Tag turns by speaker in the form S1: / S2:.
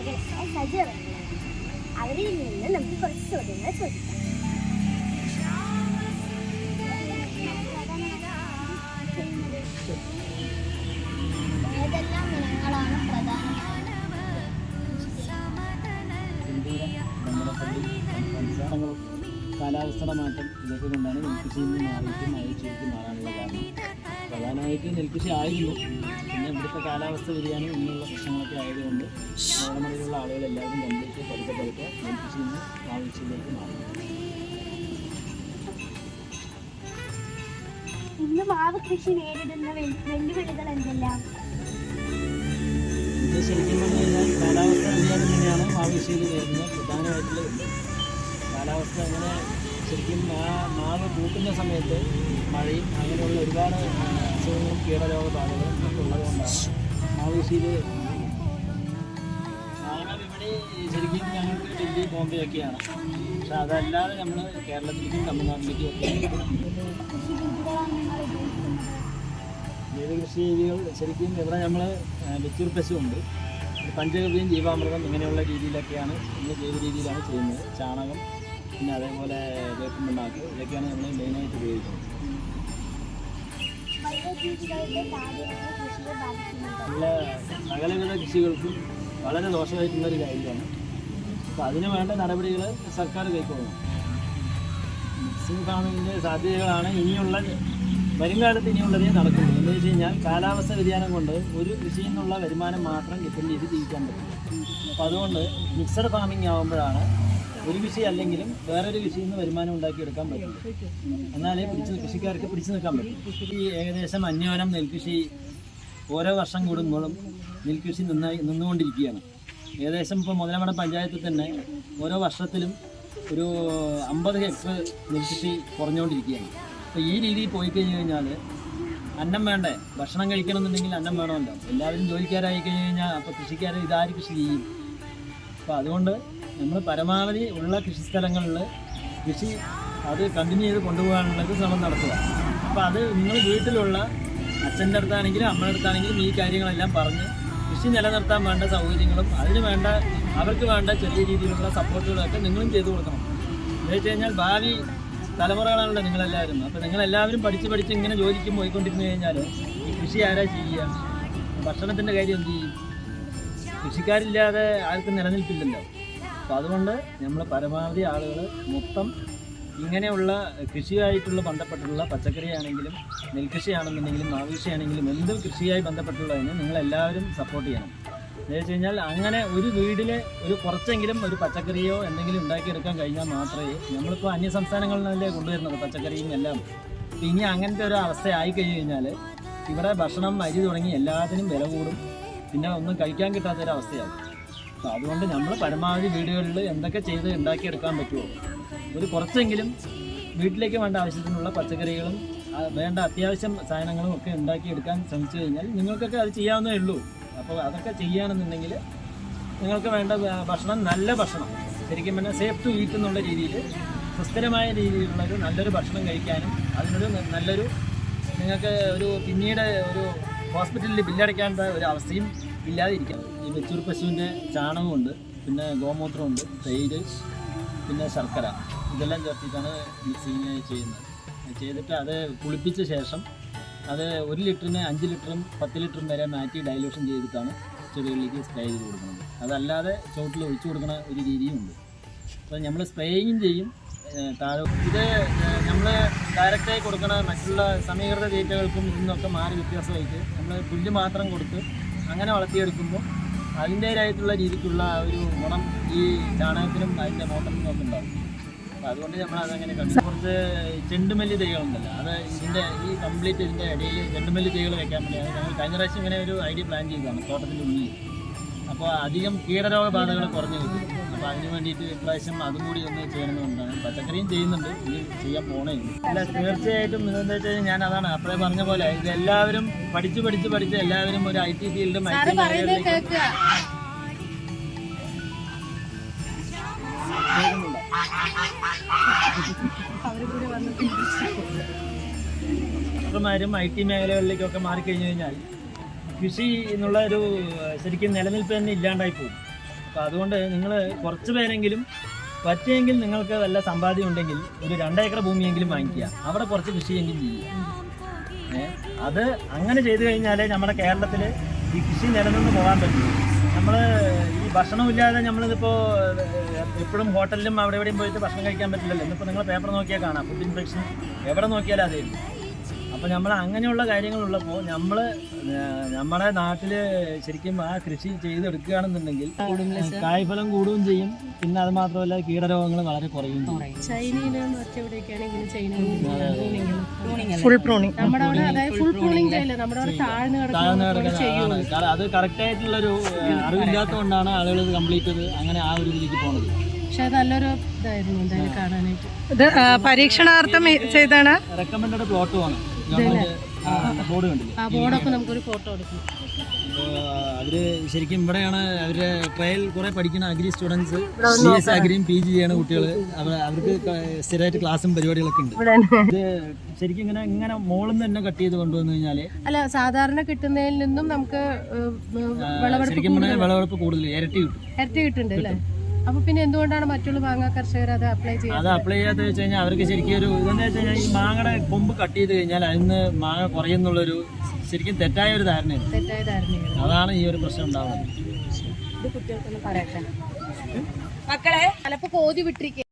S1: കർഷകരായ സജീവങ്ങളാണ്. അവരിൽ നിന്ന് നമുക്ക് കുറച്ച് ചോദ്യങ്ങൾ ചോദിക്കാം. ഏതെല്ലാം ഇനങ്ങളാണ് പ്രധാനമായും
S2: കാലാവസ്ഥയുടെ മാറ്റം ഇതൊക്കെ കൊണ്ടാണ് നെൽകൃഷിയിൽ നിന്ന് മാറിയിട്ട് മഴയ്ക്ക് മാറാനുള്ള കാരണം. പ്രധാനമായിട്ട് നെൽകൃഷി ആയിരുന്നു, പിന്നെ ഇവിടുത്തെ കാലാവസ്ഥ വ്യതിയാനം ഇങ്ങനെയുള്ള പ്രശ്നങ്ങളൊക്കെ ആയതുകൊണ്ട് ഇടമലയിലുള്ള ആളുകളെല്ലാവരും കണ്ടിട്ട് പതുക്കെ നെൽകൃഷിയിൽ നിന്ന് ആവശ്യത്തിലേക്ക് മാറി.
S1: ഇന്ന് മാവ് കൃഷി നേരിടുന്ന വെല്ലുവിളികൾ എന്തെല്ലാം?
S2: ഇത് ശരിക്കും പറഞ്ഞു കഴിഞ്ഞാൽ കാലാവസ്ഥ വ്യതിയാനം തന്നെയാണ് മാവ് കൃഷിയിൽ നേരിടുന്നത് പ്രധാനമായിട്ടുള്ള കാലാവസ്ഥ. അങ്ങനെ ശരിക്കും മാവ് പൂക്കുന്ന സമയത്ത് മഴയും അങ്ങനെയുള്ള ഒരുപാട് അസുഖങ്ങളും കീടരോഗബാധകളും ഒക്കെ ഉള്ളതുകൊണ്ടാണ് മാവ് കൃഷിയിൽ. മാങ്ങ വിപണി ശരിക്കും ഞങ്ങൾക്ക് ഡൽഹി ബോംബെ ഒക്കെയാണ്, പക്ഷെ അതല്ലാതെ നമ്മൾ കേരളത്തിലേക്കും തമിഴ്നാട്ടിലേക്കും ഒക്കെ ജൈവകൃഷി രീതികൾ ശരിക്കും ഇവിടെ നമ്മൾ വെച്ചൂർ പശുവുണ്ട്, പഞ്ചഗവ്യം, ജീവാമൃതം ഇങ്ങനെയുള്ള രീതിയിലൊക്കെയാണ് നമ്മൾ ജൈവ രീതിയിലാണ് ചെയ്യുന്നത്. ചാണകം, പിന്നെ അതേപോലെ വേപ്പിൻ പിണ്ണാക്ക്, ഇതൊക്കെയാണ് നമ്മൾ മെയിനായിട്ട് ഉപയോഗിക്കുന്നത്. നമ്മളെ സകലവിധ കൃഷികൾക്കും വളരെ ദോഷമായിട്ടുള്ളൊരു കാര്യമാണ്. അപ്പോൾ അതിന് വേണ്ട നടപടികൾ സർക്കാർ കൈക്കൊള്ളണം. മിക്സിംഗ് ഫാമിങ്ങിൻ്റെ സാധ്യതകളാണ് വരും കാലത്ത് ഇനിയുള്ളതേ നടക്കുള്ളൂ. എന്താ വെച്ച് കഴിഞ്ഞാൽ കാലാവസ്ഥ വ്യതിയാനം കൊണ്ട് ഒരു കൃഷിയിൽ നിന്നുള്ള വരുമാനം മാത്രം ഡിപ്പെൻഡ് ചെയ്ത് ജീവിക്കാൻ പറ്റും. അപ്പോൾ അതുകൊണ്ട് മിക്സഡ് ഫാമിംഗ് ആകുമ്പോഴാണ് ഒരു കൃഷി അല്ലെങ്കിലും വേറൊരു കൃഷിയിൽ നിന്ന് വരുമാനം ഉണ്ടാക്കിയെടുക്കാൻ പറ്റും. എന്നാലേ കൃഷിക്കാർക്ക് പിടിച്ചു നിൽക്കാൻ പറ്റും. ഈ ഏകദേശം അന്യോന്യം നെൽകൃഷി ഓരോ വർഷം കൂടുമ്പോഴും നെൽകൃഷി നിന്നുകൊണ്ടിരിക്കുകയാണ്. ഏകദേശം ഇപ്പോൾ മുതലമട പഞ്ചായത്തിൽ തന്നെ ഓരോ വർഷത്തിലും ഒരു 50 ഹെക്ടർ നെൽകൃഷി കുറഞ്ഞുകൊണ്ടിരിക്കുകയാണ്. അപ്പോൾ ഈ രീതിയിൽ പോയി കഴിഞ്ഞ് കഴിഞ്ഞാൽ അന്നം വേണ്ടേ, ഭക്ഷണം കഴിക്കണമെന്നുണ്ടെങ്കിൽ അന്നം വേണമല്ലോ. എല്ലാവരും ജോലിക്കാരായി കഴിഞ്ഞ് കഴിഞ്ഞാൽ അപ്പോൾ കൃഷിക്കാരെ ഇതാര് കൃഷി ചെയ്യും? അപ്പോൾ അതുകൊണ്ട് നമ്മൾ പരമാവധി ഉള്ള കൃഷിസ്ഥലങ്ങളിൽ കൃഷി അത് കണ്ടിന്യൂ ചെയ്ത് കൊണ്ടുപോകാനുള്ളത് ശ്രമം നടത്തുക. അപ്പോൾ അത് നിങ്ങൾ വീട്ടിലുള്ള അച്ഛൻ്റെ അടുത്താണെങ്കിലും അമ്മയുടെ അടുത്താണെങ്കിലും ഈ കാര്യങ്ങളെല്ലാം പറഞ്ഞ് കൃഷി നിലനിർത്താൻ വേണ്ട സൗകര്യങ്ങളും അതിന് വേണ്ട അവർക്ക് വേണ്ട ചെറിയ രീതിയിലുള്ള സപ്പോർട്ടുകളൊക്കെ നിങ്ങളും ചെയ്തു കൊടുക്കണം. എന്ന് വെച്ച് കഴിഞ്ഞാൽ ഭാവി തലമുറകളാണല്ലോ നിങ്ങളെല്ലാവരും. അപ്പോൾ നിങ്ങളെല്ലാവരും പഠിച്ച് ഇങ്ങനെ ജോലിക്ക് പോയിക്കൊണ്ടിരുന്നു കഴിഞ്ഞാൽ ഈ കൃഷി ആരാ ചെയ്യുക? ഭക്ഷണത്തിൻ്റെ കാര്യം എന്ത് ചെയ്യും? കൃഷിക്കാരില്ലാതെ ആർക്കും നിലനിൽപ്പില്ലല്ലോ. അപ്പോൾ അതുകൊണ്ട് നമ്മൾ പരമാവധി ആളുകൾ മൊത്തം ഇങ്ങനെയുള്ള കൃഷിയായിട്ടുള്ള ബന്ധപ്പെട്ടുള്ള പച്ചക്കറിയാണെങ്കിലും നെൽകൃഷിയാണെന്നുണ്ടെങ്കിലും മാവകൃഷിയാണെങ്കിലും എന്ത് കൃഷിയായി ബന്ധപ്പെട്ടുള്ളതിന് നിങ്ങളെല്ലാവരും സപ്പോർട്ട് ചെയ്യണം. എന്ന് വെച്ച് കഴിഞ്ഞാൽ അങ്ങനെ ഒരു വീട്ടിൽ ഒരു കുറച്ചെങ്കിലും ഒരു പച്ചക്കറിയോ എന്തെങ്കിലും ഉണ്ടാക്കിയെടുക്കാൻ കഴിഞ്ഞാൽ മാത്രമേ, നമ്മളിപ്പോൾ അന്യ സംസ്ഥാനങ്ങളിൽ നിന്നല്ലേ കൊണ്ടുവരുന്നത് പച്ചക്കറിയും എല്ലാം. ഇനി അങ്ങനത്തെ ഒരു അവസ്ഥ ആയിക്കഴിഞ്ഞ് കഴിഞ്ഞാൽ ഇവിടെ ഭക്ഷണം, അരി തുടങ്ങി എല്ലാത്തിനും വില കൂടും, പിന്നെ ഒന്നും കഴിക്കാൻ കിട്ടാത്തൊരവസ്ഥയാവും. അപ്പോൾ അതുകൊണ്ട് നമ്മൾ പരമാവധി വീടുകളിൽ എന്തൊക്കെ ചെയ്ത് ഉണ്ടാക്കിയെടുക്കാൻ പറ്റുമോ ഒരു കുറച്ചെങ്കിലും വീട്ടിലേക്ക് വേണ്ട ആവശ്യത്തിനുള്ള പച്ചക്കറികളും വേണ്ട അത്യാവശ്യം സാധനങ്ങളും ഒക്കെ ഉണ്ടാക്കിയെടുക്കാൻ ശ്രമിച്ചു കഴിഞ്ഞാൽ നിങ്ങൾക്കൊക്കെ അത് ചെയ്യാവുന്നേ ഉള്ളൂ. അപ്പോൾ അതൊക്കെ ചെയ്യുകയാണെന്നുണ്ടെങ്കിൽ നിങ്ങൾക്ക് വേണ്ട ഭക്ഷണം, നല്ല ഭക്ഷണം, ശരിക്കും പറഞ്ഞാൽ സേഫ് ടു ഈറ്റ് എന്നുള്ള രീതിയിൽ സുസ്ഥിരമായ രീതിയിലുള്ളൊരു നല്ലൊരു ഭക്ഷണം കഴിക്കാനും അതിനൊരു നല്ലൊരു നിങ്ങൾക്ക് പിന്നീട് ഒരു ഹോസ്പിറ്റലിൽ ബില്ലടയ്ക്കേണ്ട ഒരു അവസ്ഥയും ഇല്ലാതിരിക്കാം. ഈ വെച്ചൂർ പശുവിൻ്റെ ചാണകമുണ്ട്, പിന്നെ ഗോമൂത്രമുണ്ട്, തൈര്, പിന്നെ ശർക്കര, ഇതെല്ലാം ചേർത്തിട്ടാണ് മിക്സിങ് ചെയ്യുന്നത്. ചെയ്തിട്ട് അത് കുളിപ്പിച്ച ശേഷം അത് 1 ലിറ്ററിന് 5 ലിറ്ററും 10 ലിറ്ററും വരെ മാറ്റി ഡൈലൂഷൻ ചെയ്തിട്ടാണ് ചെടികളിലേക്ക് സ്പ്രേ ചെയ്ത് കൊടുക്കുന്നത്. അതല്ലാതെ ചോട്ടിൽ ഒഴിച്ചു കൊടുക്കുന്ന ഒരു രീതിയും ഉണ്ട്. അപ്പോൾ നമ്മൾ സ്പ്രേയിങ് ചെയ്യും താഴെ. ഇത് നമ്മൾ ഡയറക്റ്റായി കൊടുക്കണ മറ്റുള്ള സമീകൃത തീറ്റകൾക്കും ഇതിനൊക്കെ മാറി വ്യത്യാസമായിട്ട് നമ്മൾ പുല്ല് മാത്രം കൊടുത്ത് അങ്ങനെ വളർത്തിയെടുക്കുമ്പോൾ അതിൻ്റേതായിട്ടുള്ള രീതിക്കുള്ള ഒരു ഗുണം ഈ ചാണകത്തിനും അതിൻ്റെ മോട്ടറിനും ഒക്കെ ഉണ്ടാകും. അപ്പോൾ അതുകൊണ്ട് നമ്മളതങ്ങനെ കണ്ടു. കുറച്ച് ചെണ്ടുമല്ലി തൈകളുണ്ടല്ലോ, അത് ഈ കംപ്ലീറ്റ് ഇതിൻ്റെ ഇടയിൽ ചെണ്ടുമല്ലി തൈകൾ വെക്കാൻ വേണ്ടിയാണ് ഞങ്ങൾ കഴിഞ്ഞ പ്രാവശ്യം ഇങ്ങനെ ഒരു ഐഡിയ പ്ലാൻ ചെയ്തതാണ് തോട്ടത്തിൻ്റെ ഉള്ളിൽ. അപ്പോൾ അധികം കീടരോഗബാധകൾ കുറഞ്ഞു കിട്ടും. അപ്പോൾ അതിന് വേണ്ടിയിട്ട് ഇപ്രാവശ്യം അതും കൂടി ഒന്ന് ചെയ്യണമെന്നുണ്ടാണ്. പച്ചക്കറിയും ചെയ്യുന്നുണ്ട്, ഇനി ചെയ്യാൻ പോണേ. അല്ല, തീർച്ചയായിട്ടും എന്താ വെച്ച് കഴിഞ്ഞാൽ ഞാൻ അതാണ് അപ്പോഴേ പറഞ്ഞ പോലെ ഇതെല്ലാവരും പഠിച്ച് എല്ലാവരും ഒരു IT ഫീൽഡും ഡോക്ടർമാരും IT മേഖലകളിലേക്കൊക്കെ മാറിക്കഴിഞ്ഞു കഴിഞ്ഞാൽ കൃഷി എന്നുള്ള ഒരു ശരിക്കും നിലനിൽപ്പ് തന്നെ ഇല്ലാണ്ടായി പോകും. അപ്പോൾ അതുകൊണ്ട് നിങ്ങൾ കുറച്ച് പേരെങ്കിലും പറ്റുമെങ്കിൽ നിങ്ങൾക്ക് വല്ല സമ്പാദ്യം ഉണ്ടെങ്കിൽ ഒരു 2 ഏക്കർ ഭൂമിയെങ്കിലും വാങ്ങിക്കുക, അവിടെ കുറച്ച് കൃഷിയെങ്കിലും ചെയ്യുക. അത് അങ്ങനെ ചെയ്തു കഴിഞ്ഞാലേ നമ്മുടെ കേരളത്തിൽ ഈ കൃഷി നിലനിന്ന് പോകാൻ പറ്റും. നമ്മൾ ഈ ഭക്ഷണമില്ലാതെ നമ്മളിതിപ്പോൾ എപ്പോഴും ഹോട്ടലിലും അവിടെ എവിടെയും പോയിട്ട് ഭക്ഷണം കഴിക്കാൻ പറ്റില്ലല്ലോ. ഇന്നിപ്പോൾ നിങ്ങൾ പേപ്പർ നോക്കിയാൽ കാണാം, ഫുഡ് ഇൻഫെക്ഷൻ എവിടെ നോക്കിയാലും അതേ ഉള്ളൂ. അപ്പോൾ നമ്മൾ അങ്ങനെയുള്ള കാര്യങ്ങളുള്ളപ്പോൾ നമ്മുടെ നാട്ടിൽ ശരിക്കും ആ കൃഷി ചെയ്തെടുക്കുകയാണെന്നുണ്ടെങ്കിൽ കായ്ഫലം കൂടുകയും ചെയ്യും. പിന്നെ അത് മാത്രമല്ല കീടരോഗങ്ങൾ വളരെ കുറയും ചെയ്യും. താഴ്ന്നു കിടക്കുന്നതാണ്. കാരണം അത് കറക്റ്റായിട്ടുള്ളൊരു അറിവില്ലാത്തതുകൊണ്ടാണ് ആളുകൾ ഇത് കംപ്ലീറ്റ് ചെയ്ത് അങ്ങനെ ആ ഒരു ഇതിലേക്ക് പോകുന്നത്.
S3: പക്ഷെ നല്ലൊരു ഇതായിരുന്നു എന്തായാലും കാണാനായിട്ട്.
S4: ഇത് പരീക്ഷണാർത്ഥം ചെയ്താണ്.
S2: റെക്കമെൻഡഡ് പ്ലോട്ടുമാണ്. ബോർഡ് കണ്ടില്ല,
S3: ആ ബോർഡൊക്കെ നമുക്കൊരു ഫോട്ടോ എടുക്കണം.
S2: അവര് ശരിക്കും ഇവിടെയാണ് അവരുടെ ട്രയൽ കുറെ പഠിക്കുന്ന അഗ്രി സ്റ്റുഡൻസ്, BS അഗ്രിയും PG ചെയ്യണ കുട്ടികൾ. അവർക്ക് സ്ഥിരമായിട്ട് ക്ലാസ്സും പരിപാടികളൊക്കെ ഉണ്ട്. ഇത് ശരിക്കും ഇങ്ങനെ മോളിൽ നിന്ന് തന്നെ കട്ട് ചെയ്ത് കൊണ്ടുവന്നു കഴിഞ്ഞാല്
S3: അല്ല സാധാരണ കിട്ടുന്നതിൽ നിന്നും നമുക്ക്
S2: ശരിക്കും വിളവെടുപ്പ് കൂടുതൽ ഇരട്ടി
S3: കിട്ടുന്നുണ്ട് അല്ലേ? അപ്പൊ പിന്നെ എന്തുകൊണ്ടാണ് മറ്റുള്ള മാങ്ങ കർഷകർ അത് അപ്ലൈ ചെയ്യുന്നത്?
S2: അത് അപ്ലൈ ചെയ്യാത്ത വെച്ച് കഴിഞ്ഞാൽ അവർക്ക് ശരിക്കും ഒരു ഇതെന്ന് വെച്ച് കഴിഞ്ഞാൽ ഈ മാങ്ങയുടെ കൊമ്പ് കട്ട് ചെയ്ത് കഴിഞ്ഞാൽ അതിന് മാങ്ങ കുറയുന്നുള്ളൊരു ശരിക്കും തെറ്റായ ഒരു ധാരണയാണ്. അതാണ് ഈ ഒരു പ്രശ്നം ഉണ്ടാവുന്നത്.
S3: ഇത് കുട്ടികൾക്കൊന്നും പറയട്ടെ മക്കളെ ചിലപ്പോ കോതി വിട്ടിരിക്കുക.